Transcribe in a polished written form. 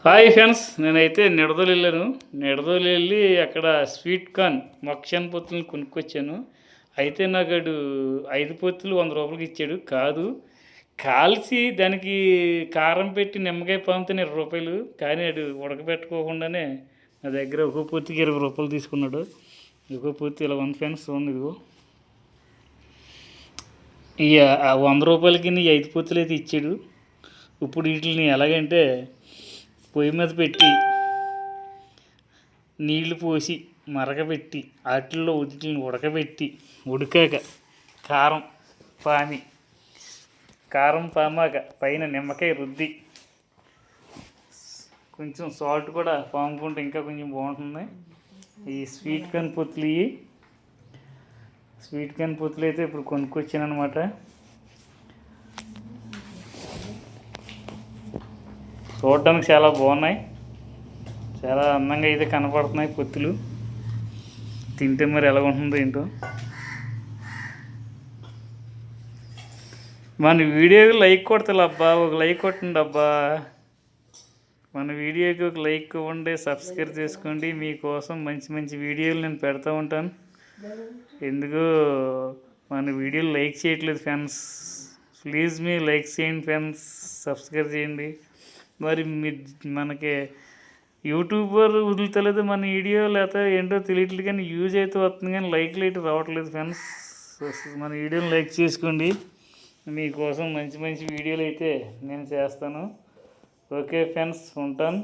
Hi friends, నేనైతే నిడదలు వెళ్ళాను. నిడదలు వెళ్ళి అక్కడ స్వీట్ కార్న్ మొక్షన్ పొత్తులను కొనుక్కొచ్చాను. అయితే నాకు అడు 5 పొత్తులు 100 రూపాయలకి ఇచ్చాడు. కాదు, కాల్చి దానికి కారం పెట్టి నిమ్మకాయ పాముతాను 20 రూపాయలు. కానీ అడు ఉడకబెట్టుకోకుండానే నా దగ్గర ఒక్కో పొత్తుకి 20 రూపాయలు తీసుకున్నాడు. ఒక్కో పొత్తు ఇలా ఉంది ఫ్రెండ్స్, ఉంది ఇదిగో. ఈ 100 రూపాయలకి ఈ 5 పొత్తులు అయితే ఇచ్చాడు. ఇప్పుడు వీటిని ఎలాగంటే పొయ్యి మీద పెట్టి నీళ్లు పోసి మరగబెట్టి వాటిల్లో వీటిని ఉడకబెట్టి ఉడికాక కారం పామాక పైన నిమ్మకాయ రుద్ది కొంచెం సాల్ట్ కూడా పాముకుంటే ఇంకా కొంచెం బాగుంటుంది. ఈ స్వీట్ కార్న్ పొత్తులు అయితే ఇప్పుడు కొనుక్కొచ్చాను అనమాట. చూడడానికి చాలా బాగున్నాయి, చాలా అందంగా అయితే కనపడుతున్నాయి పొత్తులు. తింటే మరి ఎలా ఉంటుందో ఏంటో. మన వీడియోకి లైక్ కొడతారు అబ్బా, ఒక లైక్ కొట్టండి అబ్బా. మన వీడియోకి ఒక లైక్ ఇవ్వండి, సబ్స్క్రైబ్ చేసుకోండి. మీకోసం మంచి మంచి వీడియోలు నేను పెడతా ఉంటాను. ఎందుకు మన వీడియోలు లైక్ చేయట్లేదు ఫ్రెండ్స్? ప్లీజ్ మీ లైక్ చేయండి ఫ్రెండ్స్, సబ్స్క్రైబ్ చేయండి. మరి మనకి యూట్యూబర్ వదులుతలేదు మన వీడియో, లేకపోతే ఏంటో తెలియట్లేదు, కానీ యూజ్ అయితే వస్తుంది కానీ లైక్లు అయితే రావట్లేదు ఫ్రెండ్స్. మన వీడియోని లైక్ చేసుకోండి. మీకోసం మంచి మంచి వీడియోలు అయితే నేను చేస్తాను. ఓకే ఫ్రెండ్స్, ఉంటాను.